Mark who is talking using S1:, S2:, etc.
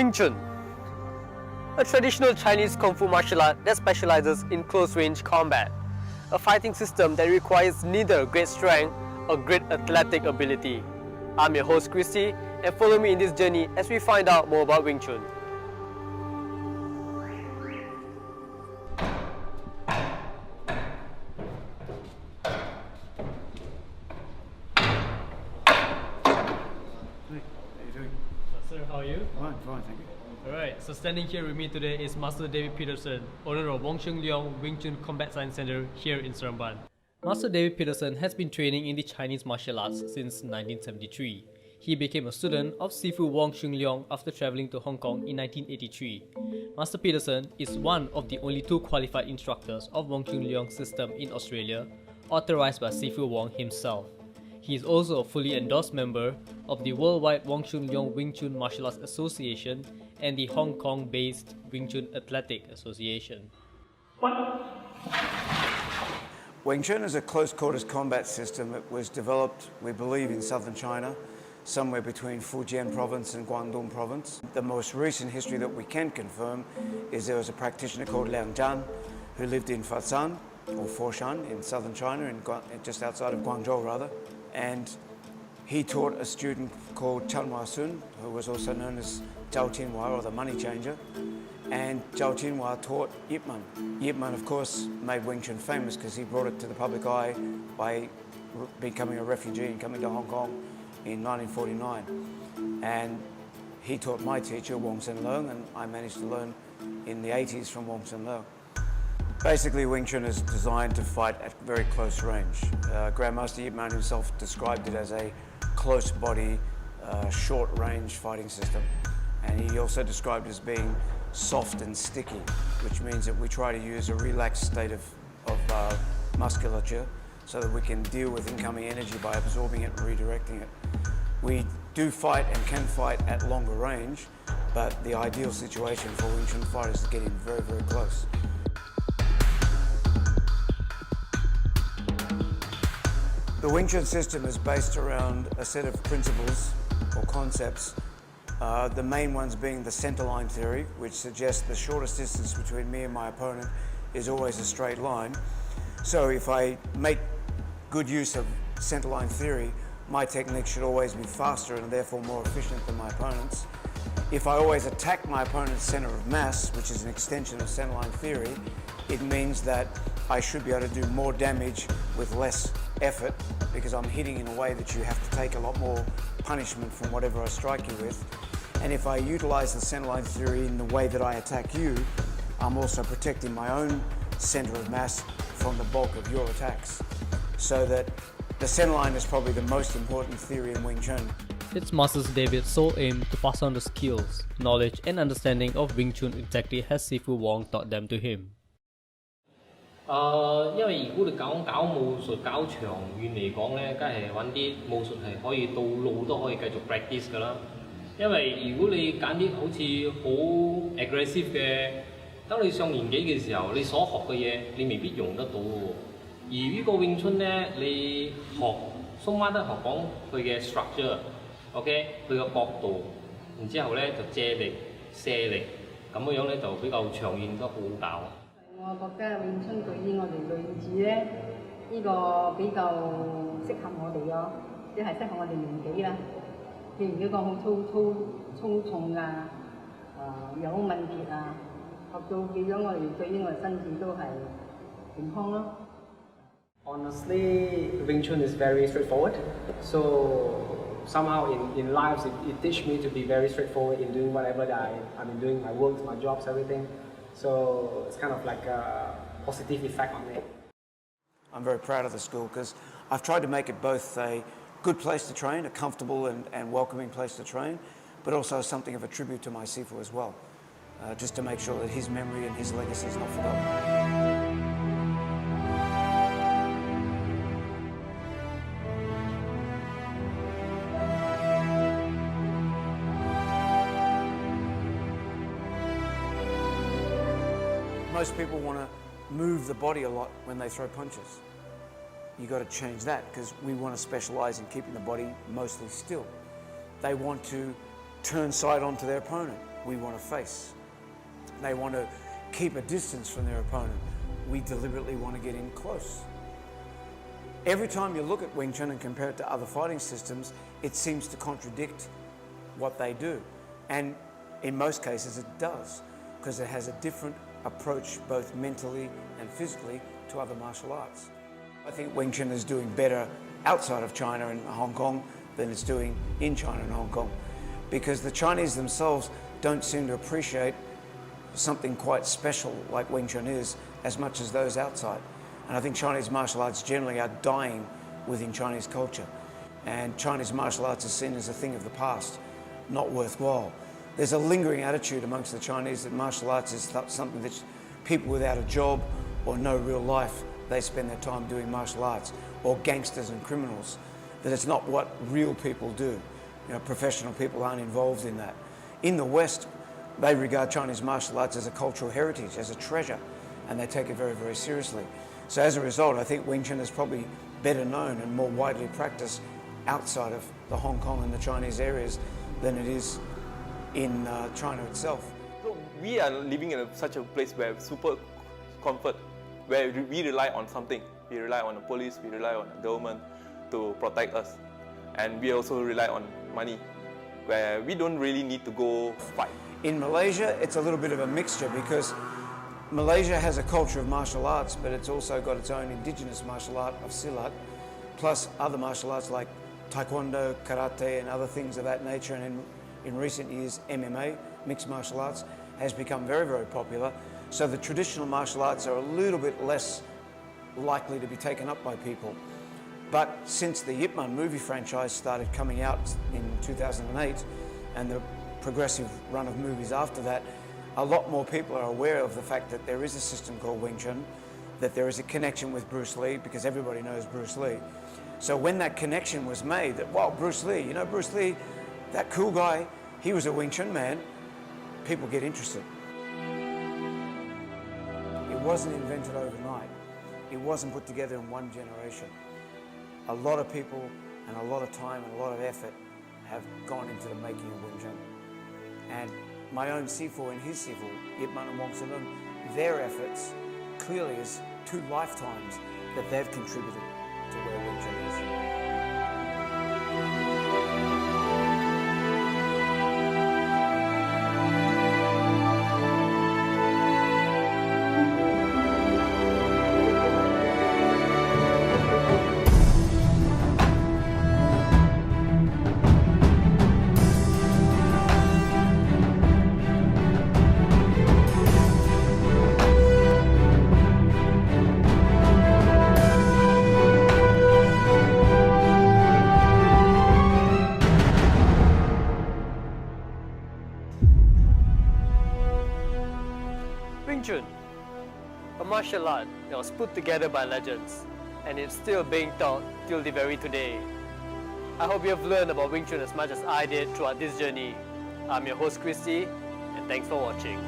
S1: Wing Chun, a traditional Chinese kung fu martial art that specializes in close-range combat, a fighting system that requires neither great strength or great athletic ability. I'm your host Christy, and follow me in this journey as we find out more about Wing Chun. Sir, how are you?
S2: Fine, thank you.
S1: Alright, so standing here with me today is Master David Peterson, owner of Wong Chung Leong Wing Chun Combat Science Center here in Seremban. Master David Peterson has been training in the Chinese martial arts since 1973. He became a student of Sifu Wong Chung Leong after traveling to Hong Kong in 1983. Master Peterson is one of the only two qualified instructors of Wong Chung Leong's system in Australia, authorized by Sifu Wong himself. He is also a fully endorsed member of the worldwide Wong Chung Leong Wing Chun Martial Arts Association and the Hong Kong-based Wing Chun Athletic Association.
S2: Wing Chun is a close quarters combat system that was developed, we believe, in southern China, somewhere between Fujian province and Guangdong province. The most recent history that we can confirm is there was a practitioner called Liang Zhan who lived in Foshan or Foshan in southern China, just outside of Guangzhou rather. And he taught a student called Tsun, who was also known as Zhao Qinhua, or the money changer. And Zhao Qinhua taught Yip Man. Yip Man, of course, made Wing Chun famous because he brought it to the public eye by becoming a refugee and coming to Hong Kong in 1949. And he taught my teacher, Wong Sen Leung, and I managed to learn in the 80s from Wong Sen Leung. Basically, Wing Chun is designed to fight at very close range. Grandmaster Yip Man himself described it as a close body, short range fighting system. And he also described it as being soft and sticky, which means that we try to use a relaxed state of musculature so that we can deal with incoming energy by absorbing it and redirecting it. We do fight and can fight at longer range, but the ideal situation for Wing Chun fighters is to get in very, very close. The Wing Chun system is based around a set of principles or concepts, the main ones being the Centerline theory, which suggests the shortest distance between me and my opponent is always a straight line. So if I make good use of Centerline theory, my technique should always be faster and therefore more efficient than my opponent's. If I always attack my opponent's center of mass, which is an extension of Centerline theory, it means that I should be able to do more damage with less effort because I'm hitting in a way that you have to take a lot more punishment from whatever I strike you with. And if I utilize the Centerline theory in the way that I attack you, I'm also protecting my own center of mass from the bulk of your attacks. So that the Centerline is probably the most important theory in Wing Chun.
S1: It's Master David's sole aim to pass on the skills, knowledge and understanding of Wing Chun exactly as Sifu Wong taught them to him.
S3: 因為如果你搞武術搞長遠嚟講咧，梗係揾啲武術係可以到老都可以繼續 practice 㗎啦。因為如果你揀啲好似好 aggressive 嘅，當你上年紀嘅時候，你所學嘅嘢你未必用得到嘅喎。而呢個詠春咧，你學鬆翻得學講佢嘅 structure，OK， 佢嘅角度，然之後咧就借力、卸力，咁樣咧就比較長遠都好搞。
S4: 我覺得詠春對於我哋女子咧，呢個比較適合我哋咯，即係適合我哋年紀啦。譬如呢個好粗重啊，有敏捷啊，學到變咗我哋對於我哋身子都係健康咯。
S5: Honestly, Wing Chun is very straightforward. So somehow in life it teach me to be very straightforward in doing whatever that I've been doing, my work, my jobs, everything. So it's kind of like a positive effect on me.
S2: I'm very proud of the school because I've tried to make it both a good place to train, a comfortable and welcoming place to train, but also something of a tribute to my Sifu as well, just to make sure that his memory and his legacy is not forgotten. Most people want to move the body a lot when they throw punches. You got to change that because we want to specialize in keeping the body mostly still. They want to turn side on to their opponent. we want to face. They want to keep a distance from their opponent. We deliberately want to get in close. Every time you look at Wing Chun and compare it to other fighting systems, it seems to contradict what they do. And in most cases it does, because it has a different approach both mentally and physically to other martial arts. I think Wing Chun is doing better outside of China and Hong Kong than it's doing in China and Hong Kong, because the Chinese themselves don't seem to appreciate something quite special like Wing Chun is as much as those outside. And I think Chinese martial arts generally are dying within Chinese culture. And Chinese martial arts is seen as a thing of the past, not worthwhile. There's a lingering attitude amongst the Chinese that martial arts is something that people without a job or no real life, they spend their time doing martial arts, or gangsters and criminals, that it's not what real people do. You know, professional people aren't involved in that. In the West, they regard Chinese martial arts as a cultural heritage, as a treasure, and they take it very, very seriously. So as a result, I think Wing Chun is probably better known and more widely practiced outside of the Hong Kong and the Chinese areas than it is in China itself.
S6: So we are living in such a place where super comfort, where we rely on something. We rely on the police, we rely on the government to protect us. And we also rely on money, where we don't really need to go fight.
S2: In Malaysia, it's a little bit of a mixture, because Malaysia has a culture of martial arts, but it's also got its own indigenous martial art of silat, plus other martial arts like taekwondo, karate, and other things of that nature. And in recent years, MMA, mixed martial arts, has become very, very popular. So the traditional martial arts are a little bit less likely to be taken up by people. But since the Ip Man movie franchise started coming out in 2008, and the progressive run of movies after that, a lot more people are aware of the fact that there is a system called Wing Chun, that there is a connection with Bruce Lee, because everybody knows Bruce Lee. So when that connection was made, that, wow, Bruce Lee, you know, Bruce Lee, that cool guy, he was a Wing Chun man, people get interested. It wasn't invented overnight. It wasn't put together in one generation. A lot of people and a lot of time and a lot of effort have gone into the making of Wing Chun. And my own Sifu and his Sifu, Ip Man and Wong Sun Lun, their efforts clearly is 2 lifetimes that they've contributed to where Wing Chun is.
S1: Wing Chun, a martial art that was put together by legends, and it's still being taught till the very today. I hope you have learned about Wing Chun as much as I did throughout this journey. I'm your host Christy, and thanks for watching.